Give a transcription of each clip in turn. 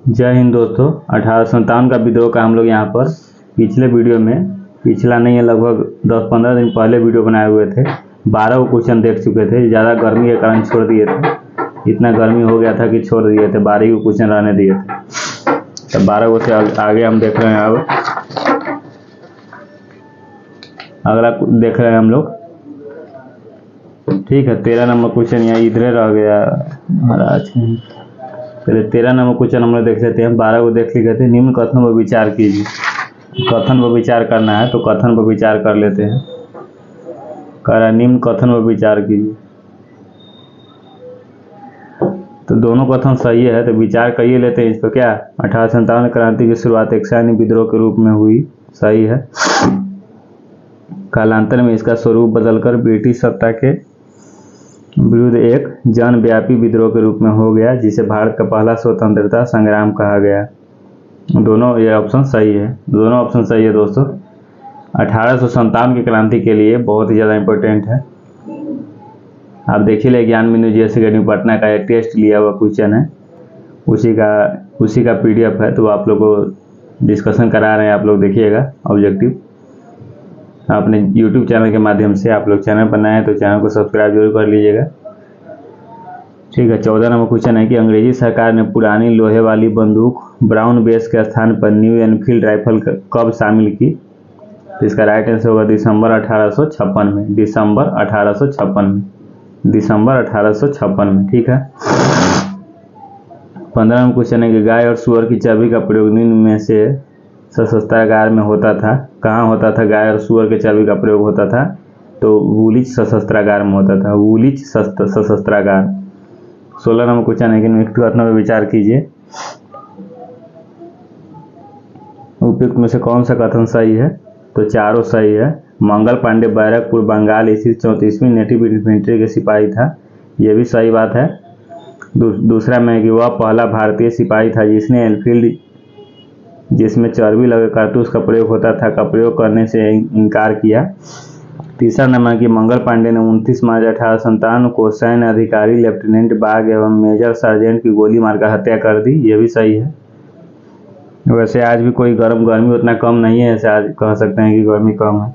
जय हिंद दोस्तों। 1857 का विद्रोह का हम लोग यहाँ पर पिछले वीडियो में, पिछला नहीं है, लगभग 10-15 दिन पहले वीडियो बनाए हुए थे। 12 को क्वेश्चन देख चुके थे। ज़्यादा गर्मी के कारण छोड़ दिए थे। इतना गर्मी हो गया था कि छोड़ दिए थे, 12 को क्वेश्चन रहने दिए थे। तो 12 को से आगे हम देख रहे हैं। अब अगला देख रहे हैं हम लोग। ठीक है, 13 नंबर क्वेश्चन यहाँ इधर रह गया महाराज। पहले 13 नंबर क्वेश्चन हम लोग देख लेते हैं। 12 को देख लिए थे। निम्न कथनों पर विचार कीजिए। कथन पर विचार करना है तो कथन पर विचार कर लेते हैं। कह रहा है निम्न कथन पर विचार कीजिए, तो दोनों कथन सही है, तो विचार करिए लेते हैं इस पर। क्या 1857 क्रांति की शुरुआत एक सैन्य विद्रोह के रूप में हुई, सही है। कालांतर में इसका स्वरूप बदलकर ब्रिटिश सत्ता के विरुद्ध एक जनव्यापी विद्रोह के रूप में हो गया, जिसे भारत का पहला स्वतंत्रता संग्राम कहा गया। दोनों ये ऑप्शन सही है, दोनों ऑप्शन सही है दोस्तों। 1857 की क्रांति के लिए बहुत ही ज़्यादा इम्पोर्टेंट है। आप देखिए ले ज्ञान बिंदु जीएस अकेडमी पटना का एक टेस्ट लिया हुआ क्वेश्चन है, उसी का पीडीएफ है, तो आप लोग को डिस्कशन करा रहे हैं। आप लोग देखिएगा ऑब्जेक्टिव अपने यूट्यूब चैनल के माध्यम से। आप लोग चैनल पर नए हैं तो चैनल को सब्सक्राइब जरूर कर लीजिएगा। ठीक है, 14 नंबर क्वेश्चन है कि अंग्रेजी सरकार ने पुरानी लोहे वाली बंदूक ब्राउन बेस के स्थान पर न्यू एनफील्ड राइफल कब शामिल की? तो इसका राइट आंसर होगा दिसंबर 1856 में। दिसंबर 1856 में, दिसंबर 1856 में। ठीक है। 15 नंबर क्वेश्चन है कि गाय और सुअर की चाबी का प्रयोग निम्न में से सशस्त्रागार में होता था। कहाँ होता था गाय और सुअर के चाबी का प्रयोग होता था? तो वुलिच सशस्त्रागार में होता था, वुलिच सशस्त्रागार। 16 नंबर क्वेश्चन है कि निम्नलिखित कथनों पर विचार कीजिए। उपयुक्त में से कौन सा कथन सही है? तो चारों सही है। मंगल पांडे बैरकपुर बंगाल स्थित 34वीं नेटिव इन्फेंट्री के सिपाही था, ये भी सही बात है। दूसरा में कि वह पहला भारतीय सिपाही था जिसने एनफील्ड, जिसमें चर्बी लगे कारतूस का प्रयोग होता था, का प्रयोग करने से इनकार किया। तीसरा नंबर कि मंगल पांडे ने 29 मार्च 1857 को सैन्य अधिकारी लेफ्टिनेंट बाग एवं मेजर सार्जेंट की गोली मारकर हत्या कर दी, ये भी सही है। वैसे आज भी कोई गर्मी उतना कम नहीं है, ऐसे आज कह सकते हैं कि गर्मी कम है।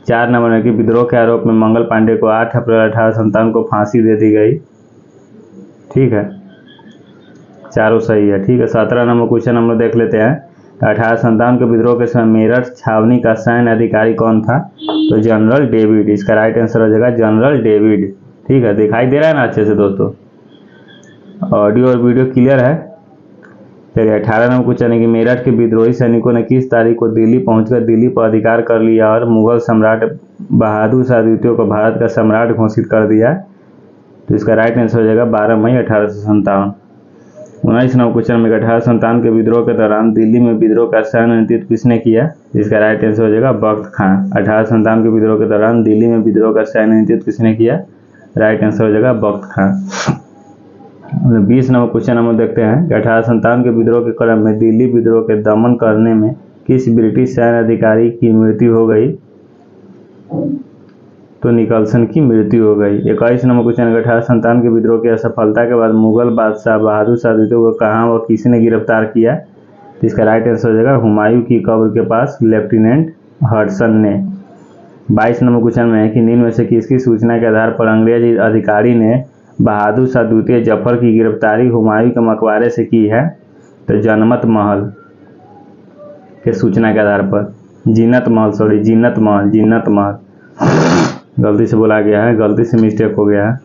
4 नंबर है कि विद्रोह के आरोप में मंगल पांडे को 8 अप्रैल 1857 को फांसी दे दी गई। ठीक है, चारों सही है। ठीक है, 17 नंबर क्वेश्चन हम लोग देख लेते हैं। 1857 के विद्रोह के समय मेरठ छावनी का सैन्य अधिकारी कौन था? तो जनरल डेविड। इसका राइट आंसर हो जाएगा जनरल डेविड। ठीक है, दिखाई दे रहा है ना अच्छे से दोस्तों? ऑडियो और वीडियो क्लियर है? चलिए, 18 नंबर क्वेश्चन है कि मेरठ के विद्रोही सैनिकों ने किस तारीख को दिल्ली पहुंचकर दिल्ली पर अधिकार कर लिया और मुगल सम्राट बहादुर शाह द्वितीय को भारत का सम्राट घोषित कर दिया? तो इसका राइट आंसर हो जाएगा 12 मई 1857। 19 नंबर क्वेश्चन में 1857 के विद्रोह के दौरान दिल्ली में विद्रोह का सैन्य नेतृत्व किसने किया? इसका राइट आंसर हो जाएगा बख्त खां। 1857 के विद्रोह के दौरान दिल्ली में विद्रोह का सैन्य नेतृत्व किसने किया? राइट आंसर हो जाएगा बख्त खां। 20 नंबर क्वेश्चन हम देखते हैं कि 1857 के विद्रोह के क्रम में दिल्ली विद्रोह के दमन करने में किस ब्रिटिश सैन्य अधिकारी की मृत्यु हो गई? तो निकलसन की मृत्यु हो गई। 21 नंबर क्वेश्चन 1857 के विद्रोह की असफलता के बाद मुगल बादशाह बहादुर शाह द्वितीय को कहाँ व किसने गिरफ्तार किया? तो इसका राइट आंसर हो जाएगा हुमायूं की कब्र के पास लेफ्टिनेंट हडसन ने। 22 नंबर क्वेश्चन में है कि निम्न में से किसकी सूचना के आधार पर अंग्रेज अधिकारी ने बहादुर शाह द्वितीय जफर की गिरफ्तारी हुमायूं के मकबरे से की है? तो जनमत महल के सूचना के आधार पर, जीनत महल गलती से बोला गया है, गलती से मिस्टेक हो गया है।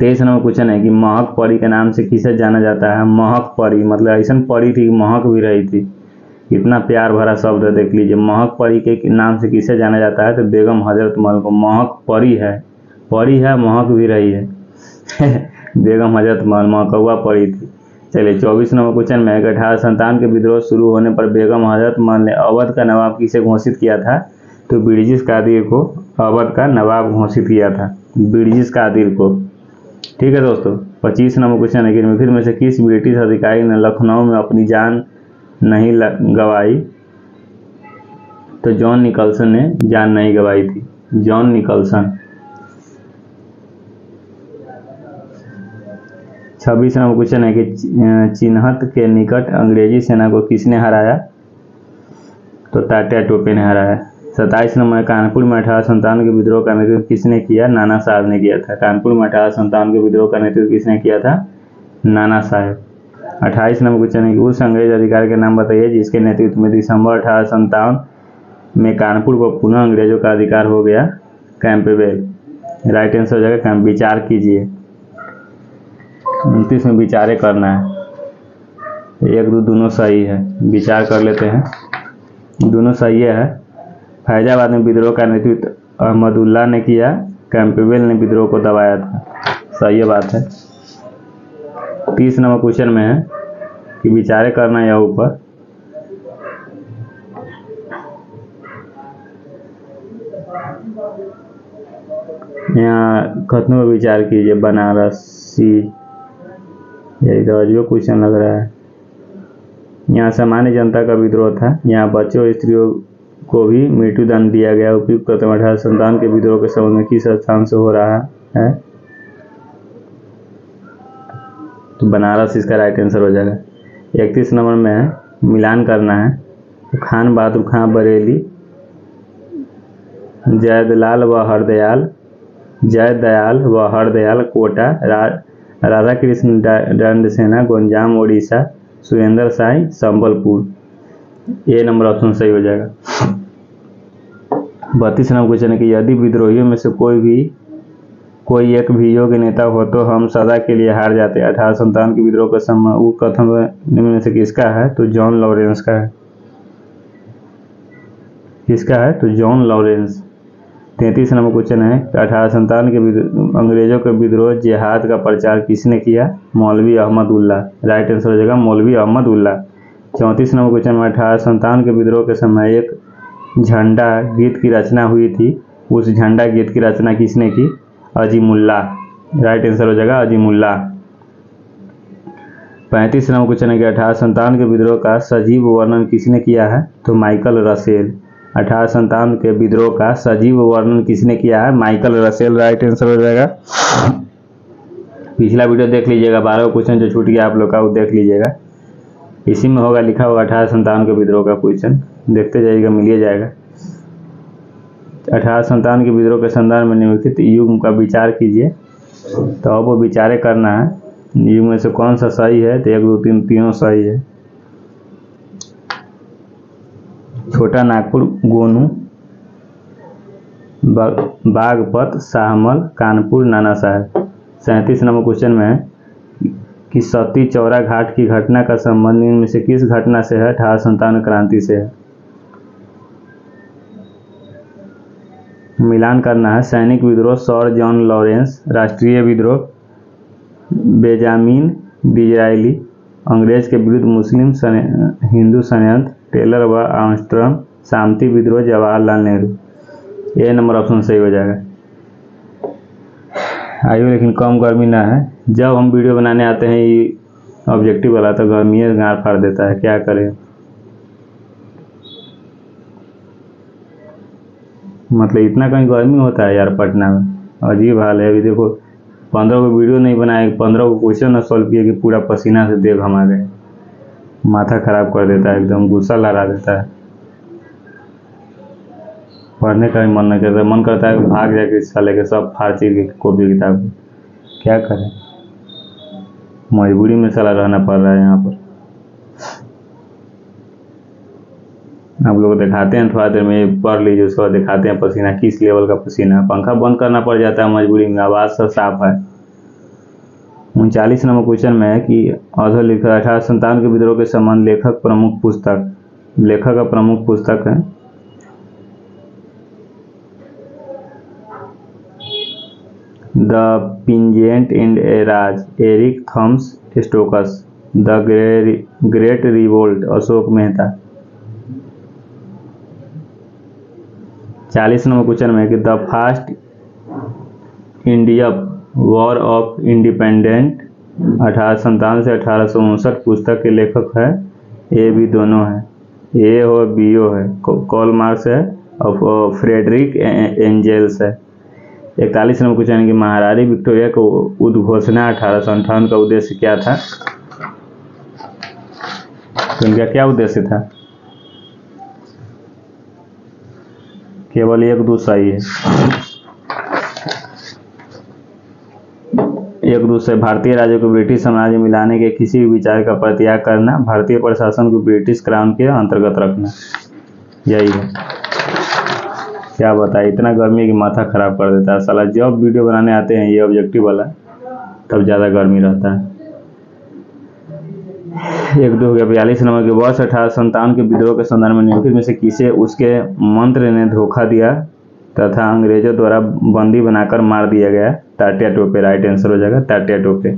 23 नंबर क्वेश्चन है कि महक परी के नाम से किसे जाना जाता है? महक परी मतलब ऐसा परी थी, महक भी रही थी। कितना प्यार भरा शब्द है, देख लीजिए। महक परी के नाम से किसे जाना जाता है? तो बेगम हजरत महल को। महक परी है, महक भी रही है बेगम हजरत महल महकौआ परी थी। चलिए, 24 नंबर क्वेश्चन में 1857 के विद्रोह शुरू होने पर बेगम हजरत महल ने अवध का नवाब किसे घोषित किया था? तो ब्रिटिश कादिर को अवध का नवाब घोषित किया था, ब्रिटिश कादिर को। ठीक है दोस्तों। 25 नंबर क्वेश्चन है कि निम्नलिखित में से किस ब्रिटिश अधिकारी ने लखनऊ में अपनी जान नहीं गंवाई? तो जॉन निकलसन ने जान नहीं गंवाई थी, जॉन निकलसन। 26 नंबर क्वेश्चन है कि चिन्हत के निकट अंग्रेजी सेना को किसने हराया? तो तात्या टोपे ने हराया। 27 नंबर कानपुर में 1857 के विद्रोह का नेतृत्व किसने किया? नाना साहब ने किया था। कानपुर में 1857 के विद्रोह का नेतृत्व किसने किया था? नाना साहब। 28 नंबर क्वेश्चन है कि उस अंग्रेज अधिकारी के नाम बताइए जिसके नेतृत्व में दिसंबर 1857 में कानपुर पर पुनः अंग्रेजों का अधिकार हो गया। कैंपबेल। राइट आंसर हो जाएगा कैंप। विचार कीजिए। 29 में विचारे करना है। 1 2 दोनों सही है। विचार कर लेते हैं। दोनों सही है। फैजाबाद में विद्रोह का नेतृत्व अहमदुल्ला ने किया। कैंपबेल ने विद्रोह को दबाया था। सही बात है। 30 नंबर क्वेश्चन में है कि विचारे करना है ऊपर। यहाँ खत्म में विचार कीजिए। बनारसी, यही तो अजीब क्वेश्चन लग रहा है। यहाँ सामान्य जनता का विद्रोह था। यहाँ बच्चों और स्त्रियों को भी मृत्युदंड दिया गया। उपयुक्त कथन 1857 के विद्रोह के संबंध में किस स्थान से हो रहा है? तो बनारस इसका राइट आंसर हो जाएगा। 31 नंबर में है मिलान करना है। तो खान बहादुर खां बरेली, जयदयाल व हरदयाल कोटा, राधा कृष्ण दंड सेना गुंजाम उड़ीसा, सुरेंद्र साई संबलपुर। ये नंबर ऑप्शन सही हो जाएगा। 32 नंबर क्वेश्चन है कि यदि विद्रोहियों में से कोई एक भी योग्य नेता हो तो हम सदा के लिए हार जाते। 1857 के विद्रोह का समय वो कथन निम्न में से किसका है? तो जॉन लॉरेंस का है। किसका है? तो जॉन लॉरेंस। 33 नंबर क्वेश्चन है 1857 के अंग्रेजों के विद्रोह जिहाद का प्रचार किसने किया? मौलवी अहमद उल्ला। राइट आंसर हो जाएगा मौलवी अहमद उल्ला। 34 नंबर क्वेश्चन में 1857 के विद्रोह के समय एक झंडा गीत की रचना हुई थी। उस झंडा गीत की रचना किसने की? अजीमुल्ला। राइट आंसर हो जाएगा अजीमुल्ला। 35 नंबर क्वेश्चन है कि 1857 के विद्रोह का सजीव वर्णन किसने किया है? तो माइकल रसेल। 1857 के विद्रोह का सजीव वर्णन किसने किया है? Michael Russell. राइट आंसर हो जाएगा। पिछला वीडियो देख लीजिएगा। 12 क्वेश्चन जो छूट गया आप लोग का वो देख लीजिएगा। इसी में होगा लिखा होगा 1857 के विद्रोह का क्वेश्चन। देखते जाइएगा, मिल जाएगा। 1857 के विद्रोह के संदर्भ में निम्नलिखित युग का विचार कीजिए। तो अब वो विचारे करना है युग में से कौन सा सही है। तो 1 2 3 तीनों सही है। छोटा नागपुर, गोनू, बागपत, शाहमल, कानपुर, नाना साहब। 37 नंबर क्वेश्चन में है कि सती चौरा घाट की घटना का संबंध इनमें से किस घटना से है? 1857 क्रांति से है। मिलान करना है। सैनिक विद्रोह सर जॉन लॉरेंस, राष्ट्रीय विद्रोह बेंजामिन डिज़रायली, अंग्रेज के विरुद्ध मुस्लिम हिंदू षड्यंत्र टेलर व आर्मस्ट्रांग, शांति विद्रोह जवाहरलाल नेहरू। ये नंबर ऑप्शन सही हो जाएगा। आइए, लेकिन कम गर्मी ना है। जब हम वीडियो बनाने आते हैं ये ऑब्जेक्टिव वाला तो गर्मी गाड़ फाड़ देता है, क्या करें। मतलब इतना कहीं गर्मी होता है यार पटना में, अजीब हाल है। अभी देखो 15 को वीडियो नहीं बनाए, 15 को क्वेश्चन सॉल्व किए कि पूरा पसीना से देह घमा गए। माथा खराब कर देता है, एकदम गुस्सा लड़ा देता है। पढ़ने का भी मन नहीं करता, मन करता है भाग जाए कि साले के सब फारसी की कॉपी किताब। क्या करें, मजबूरी में साला रहना पड़ रहा है यहाँ पर। आप लोग दिखाते हैं थोड़ा देर में, पढ़ लीजिए, उसके बाद दिखाते हैं पसीना किस लेवल का पसीना। पंखा बंद करना पड़ जाता है मजबूरी में, आवाज़ सब साफ है। 39 नंबर क्वेश्चन में है कि अधो लिखा 1857 के विद्रोह के संबंध लेखक का प्रमुख पुस्तक है। The पिंजेंट and eras, Eric Thomas Stokes. The great revolt, Ashok Mehta. 40 number question में है कि the first Indian war of independent 1857 से 1859 पुस्तक के लेखक है। ए बी दोनों है, ए और बी ओ है। कार्ल मार्क्स है और फ्रेडरिक एंजेल्स है। 41 नंबर क्वेश्चन है कि महारानी विक्टोरिया को उद्घोषणा 1858 का उद्देश्य क्या था? तो इनका क्या उद्देश्य था? केवल एक दो सही है। एक दूसरे भारतीय राज्यों को ब्रिटिश साम्राज्य मिलाने के किसी भी विचार का परित्याग करना, भारतीय प्रशासन को ब्रिटिश क्राउन के अंतर्गत रखना, यही है। क्या बताए, इतना गर्मी की माथा खराब कर देता है साला। जब वीडियो बनाने आते हैं ये ऑब्जेक्टिव वाला तब ज़्यादा गर्मी रहता है। एक दो हो गया। 42 नंबर के वर्ष 1857 के विद्रोह के संदर्भ में निम्नलिखित में से किसे उसके मंत्र ने धोखा दिया तथा अंग्रेजों द्वारा बंदी बनाकर मार दिया गया? तात्या टोपे राइट आंसर हो जाएगा, तात्या टोपे।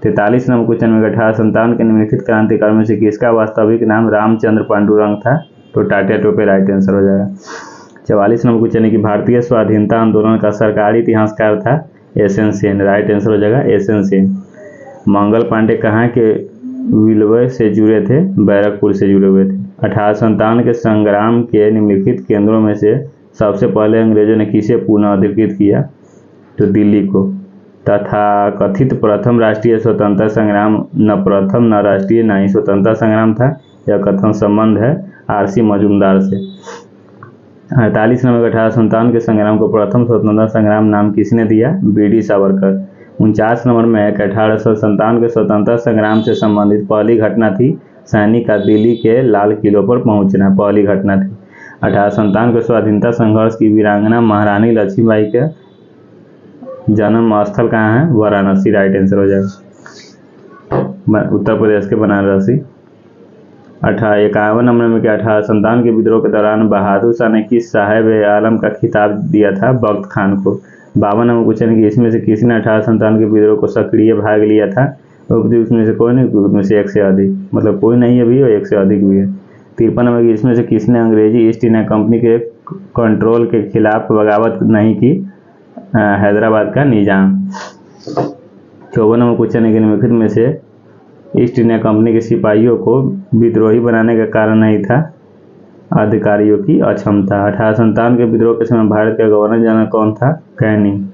43 नंबर क्वेश्चन में 1857 के निम्नलिखित क्रांतिकारियों में से किसका वास्तविक नाम रामचंद्र पांडुरंग था? तो तात्या टोपे राइट आंसर हो जाएगा। 44 नंबर क्वेश्चन है कि भारतीय स्वाधीनता आंदोलन का सरकारी इतिहासकार था? एसएन सेन राइट आंसर हो जाएगा, एसएन सेन। मंगल पांडे कहाँ के विलय से जुड़े थे? बैरकपुर से जुड़े हुए थे। 1857 के संग्राम के निम्नलिखित केंद्रों में से सबसे पहले अंग्रेजों ने किसे पुनः अधिकृत किया? तो दिल्ली को। तथा कथित प्रथम राष्ट्रीय स्वतंत्रता संग्राम न प्रथम न राष्ट्रीय न ही स्वतंत्रता संग्राम था। यह कथन संबंध है आरसी मजूमदार से। 48 नंबर 1857 के संग्राम को प्रथम स्वतंत्रता संग्राम नाम किसने दिया? बीडी सावरकर। 49 नंबर में 1857 के स्वतंत्रता संग्राम से संबंधित पहली घटना थी सैनिक का दिल्ली के लाल किलों पर पहुंचना, पहली घटना थी। 1857 के स्वाधीनता संघर्ष की वीरांगना महारानी लक्ष्मीबाई के जन्म स्थल कहाँ है? वाराणसी राइट आंसर हो जाएगा, उत्तर प्रदेश के बनारसी। 51 नंबर में 1857 के विद्रोह के दौरान बहादुर शाह ने किस साहेब आलम का खिताब दिया था? बख्त खान को। 52 नंबर क्वेश्चन कि इसमें से किसने 1857 के विद्रोह को सक्रिय भाग लिया था? उसमें से कोई नहीं, उसमें से एक से अधिक, मतलब कोई नहीं है भी और एक से अधिक भी है। 53 नंबर की इसमें से किसने अंग्रेजी ईस्ट इंडिया कंपनी के कंट्रोल के खिलाफ बगावत नहीं की? हैदराबाद का निजाम। 54 नंबर क्वेश्चन है कि निम्नलिखित में से ईस्ट इंडिया कंपनी के सिपाहियों को विद्रोही बनाने का कारण नहीं था? अधिकारियों की अक्षमता। 1857 के विद्रोह के समय भारत का गवर्नर जनरल कौन था? कैनिंग।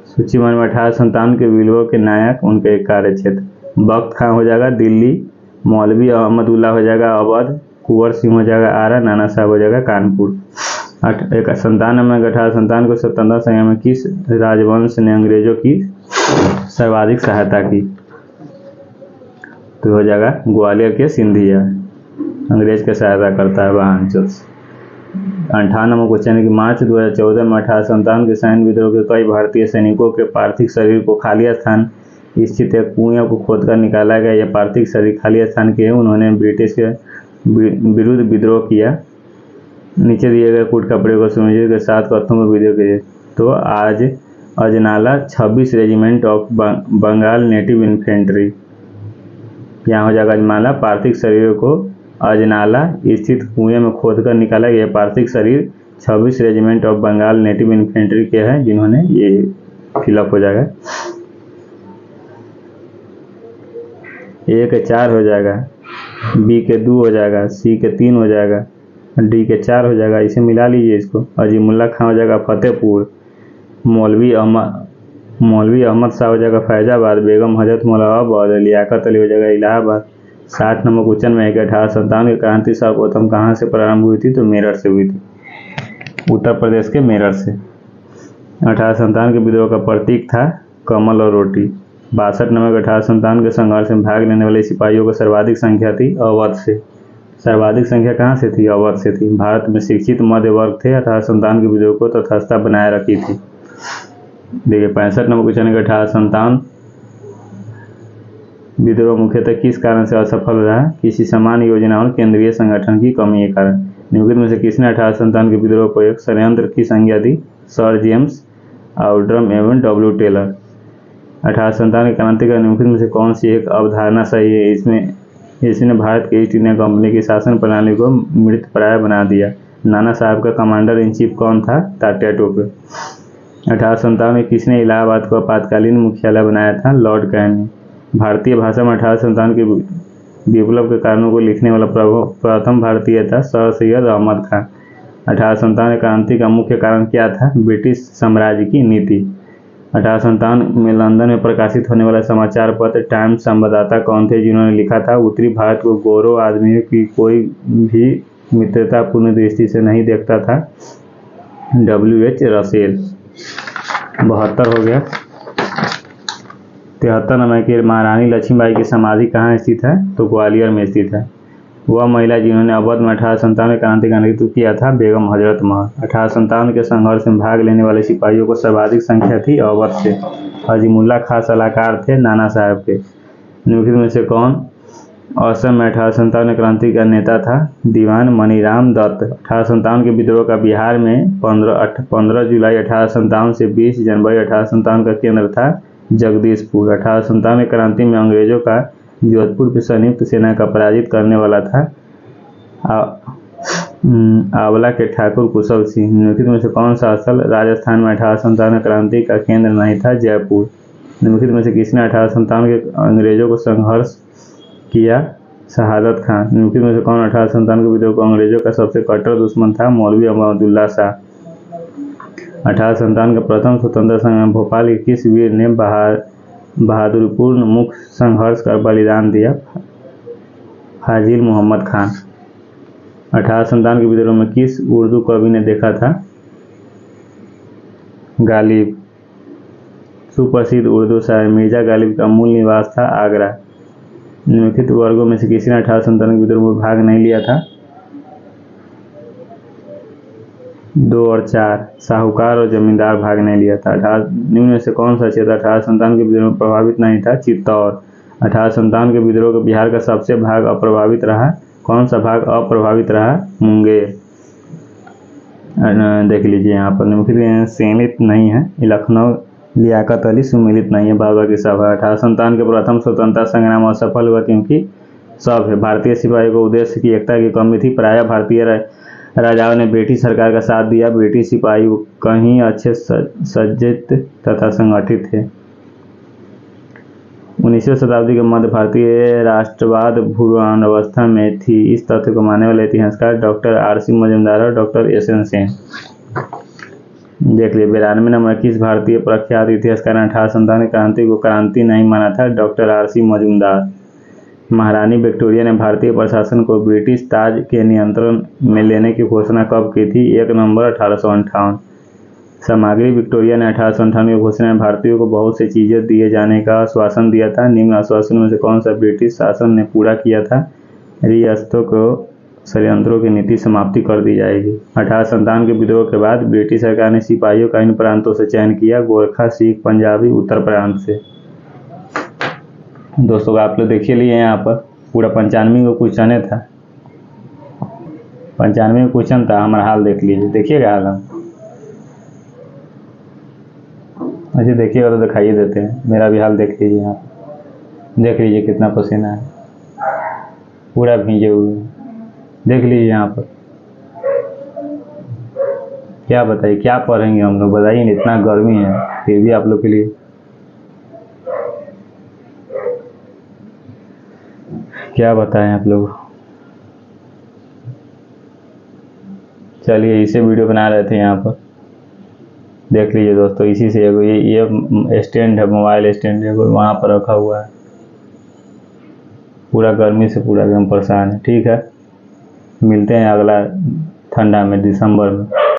सूची में 1857 के विद्रोह के नायक, उनके कार्य क्षेत्र। बख्त खां हो जाएगा दिल्ली, मौलवी अहमदुल्ला हो जाएगा अवध, कुंवर सिंह हो जाएगा आरा, नाना साहब हो जाएगा कानपुर। 97 में 1857 को स्वतंत्रता संग्राम में किस राजवंश ने अंग्रेजों की सर्वाधिक सहायता की? तो हो जाएगा ग्वालियर के सिंधिया, अंग्रेज की सहायता करता है वहाँ। 58 नंबर क्वेश्चन है कि मार्च 2014 में 1857 के सैन्य विद्रोह के कई भारतीय सैनिकों के पार्थिव शरीर को खाली स्थान स्थित एक कुएं को खोदकर निकाला गया। यह पार्थिव शरीर खाली स्थान के उन्होंने ब्रिटिश के विरुद्ध विद्रोह किया। नीचे दिए गए कुट कपड़े को सुनियोजित के साथ कथनों में विद्रोह किए। तो आज Ajnala 26 regiment of Bengal native infantry, यहाँ हो जाएगा अजनाला। पार्थिव शरीरों को अजनाला स्थित कुएं में खोदकर निकाला गया। पार्थिव शरीर 26 regiment of Bengal native infantry के हैं जिन्होंने ये फिलअप हो जाएगा। ए के 4 हो जाएगा, बी के 2 हो जाएगा, सी के 3 हो जाएगा, डी के 4 हो जाएगा। इसे मिला लीजिए इसको। अजीमुल्ला खां हो जाएगा फतेहपुर, मौलवी अहमद शाह हो जाएगा फैजाबाद, बेगम हजरत मौला अवध, लियाकत अली हो जाएगा इलाहाबाद। 60 नंबर क्वेश्चन में 1857 की क्रांति सर्वप्रथम कहाँ से प्रारंभ हुई थी? तो मेरठ से हुई थी, उत्तर प्रदेश के मेरठ से। 1857 के विद्रोह का प्रतीक था कमल और रोटी। 62 नंबर 1857 के संघर्ष में भाग लेने वाले सिपाहियों की सर्वाधिक संख्या थी अवध से। सर्वाधिक संख्या कहाँ से थी? अवध से थी। भारत में शिक्षित मध्य वर्ग थे 1857 के विद्रोह को तटस्थता बनाए रखी थी। देखिए 65 नंबर क्वेश्चन है 1857 विद्रोह मुख्यतः किस कारण से असफल रहा? किसी समान योजना और केंद्रीय संगठन की कमी के कारण। निम्नलिखित में से किसने 1857 के विद्रोह को एक षड्यंत्र की संज्ञा दी? सर जेम्स आउड्रम एवं डब्ल्यू टेलर। 1857 की क्रांति का निम्नलिखित में से कौन सी एक अवधारणा सही है? इसने भारत के ईस्ट इंडिया कंपनी की शासन प्रणाली को मृतप्राय बना दिया। नाना साहब का कमांडर इन चीफ कौन था? तात्या टोपे। 1857 में किसने इलाहाबाद को आपातकालीन मुख्यालय बनाया था? Lord Canning. भारतीय भाषा में 1857 के विप्लव के कारणों को लिखने वाला प्रथम भारतीय था सर सैयद अहमद खां। 1857 क्रांति का मुख्य कारण क्या था? ब्रिटिश साम्राज्य की नीति। 1857 में लंदन में प्रकाशित होने वाला समाचार पत्र टाइम्स संवाददाता कौन थे जिन्होंने लिखा था, उत्तरी भारत को गोरों आदमियों की कोई भी मित्रतापूर्ण दृष्टि से नहीं देखता था? W.H. रसेल। 72 हो गया। 73 नंबर की महारानी लक्ष्मीबाई की समाधि कहाँ स्थित है? तो ग्वालियर में स्थित है। वह महिला जिन्होंने अवध में 1857 क्रांति का नेतृत्व किया था? बेगम हजरत महल। 1857 के संघर्ष में भाग लेने वाले सिपाहियों को सर्वाधिक संख्या थी? अवध से। अजीमुल्ला खां सलाहकार थे नाना साहब के। निम्नलिखित में से कौन असम में 1857 क्रांति का नेता था? दीवान मनीराम दत्त। 1857 के विद्रोह का बिहार में 15 जुलाई 1857 से 20 जनवरी 1857 का केंद्र था जगदीशपुर। 1857 क्रांति में अंग्रेजों का जोधपुर की संयुक्त सेना का पराजित करने वाला था आंवला के ठाकुर कुशल सिंह। निम्नलिखित में से कौन सा स्थल राजस्थान में 1857 क्रांति का केंद्र नहीं था? जयपुर। निम्नलिखित में से किसने 1857 के अंग्रेजों को संघर्ष किया? शहादत खान। निम्नलिखित में से कौन 1857 के विद्रोह को अंग्रेजों का सबसे कट्टर दुश्मन था? मौलवी अब्दुल्ला शाह। 1857 के प्रथम स्वतंत्रता संग्राम में भोपाल के किस वीर ने बहादुरीपूर्ण मुख्य संघर्ष कर बलिदान दिया? फाजिल मोहम्मद खान। 1857 के विद्रोह में किस उर्दू कवि ने देखा था? गालिब। सुप्रसिद्ध उर्दू शायर मिर्जा गालिब का मूल निवास था आगरा। निम्नलिखित वर्गों में से किसी ने 1857 के विद्रोह में भाग नहीं लिया था? 2 और 4 साहूकार और जमींदार भाग नहीं लिया था। निम्न में से कौन सा क्षेत्र 1857 के विद्रोह में प्रभावित नहीं था? चित्तौड़। 1857 के विद्रोह का बिहार का सबसे भाग अप्रभावित रहा? कौन सा भाग अप्रभावित रहा? मुंगेर। देख लीजिए यहाँ पर निम्नलिखित सम्मिलित नहीं है। लखनऊ लियाकत अली सम्मिलित नहीं है। बाबा की सभा। 1857 के प्रथम स्वतंत्रता संग्राम असफल हुआ क्योंकि सब है भारतीय सिपाहियों को उद्देश्य की एकता की कमी थी। प्रायः भारतीय राजाओं ने ब्रिटिश सरकार का साथ दिया। ब्रिटिश सिपाही कहीं अच्छे सज्जित तथा संगठित थे। 19वीं शताब्दी के मध्य भारतीय राष्ट्रवाद पूर्वावस्था में थी। इस तथ्य को मानने वाले इतिहासकार डॉक्टर R.C. मजूमदार और डॉक्टर S.N. सेन। देख लिए 92 नंबर किस भारतीय प्रख्यात इतिहासकार ने 1857 क्रांति को क्रांति नहीं माना था? Doctor R.C. मजूमदार। महारानी विक्टोरिया ने भारतीय प्रशासन को ब्रिटिश ताज के नियंत्रण में लेने की घोषणा कब की थी? 1 नवंबर 1858। सामग्री विक्टोरिया ने 1858 की घोषणा में भारतीयों को बहुत सी चीजें दिए जाने का आश्वासन दिया था। निम्न आश्वासन में से कौन सा ब्रिटिश शासन ने पूरा किया था? रियासतों को षड्यंत्रों की नीति समाप्ति कर दी जाएगी। 1857 के विद्रोह के बाद ब्रिटिश सरकार ने सिपाहियों का इन प्रांतों से चयन किया? गोरखा, सिख, पंजाबी, उत्तर प्रांत से। दोस्तों आप लोग देखिए लिए यहाँ पर पूरा 95 को क्वेश्चन था। 95 क्वेश्चन था। हमारा हाल देख लीजिए। देखिएगा हाल हम अच्छा देखिएगा तो दिखाइए देते हैं। मेरा भी हाल देख लीजिए। यहाँ देख लीजिए कितना पसीना है, पूरा भींगे हुए। देख लीजिए यहाँ पर। क्या बताइए क्या पढ़ेंगे हम लोग? बताइए, इतना गर्मी है फिर भी आप लोग के लिए क्या बताएं आप लोग। चलिए इसे वीडियो बना रहे थे यहाँ पर। देख लीजिए दोस्तों, इसी से ये स्टैंड है, मोबाइल स्टैंड है, वहाँ पर रखा हुआ है। पूरा गर्मी से पूरा एकदम परेशान है। ठीक है, मिलते हैं अगला ठंडा में, दिसंबर में।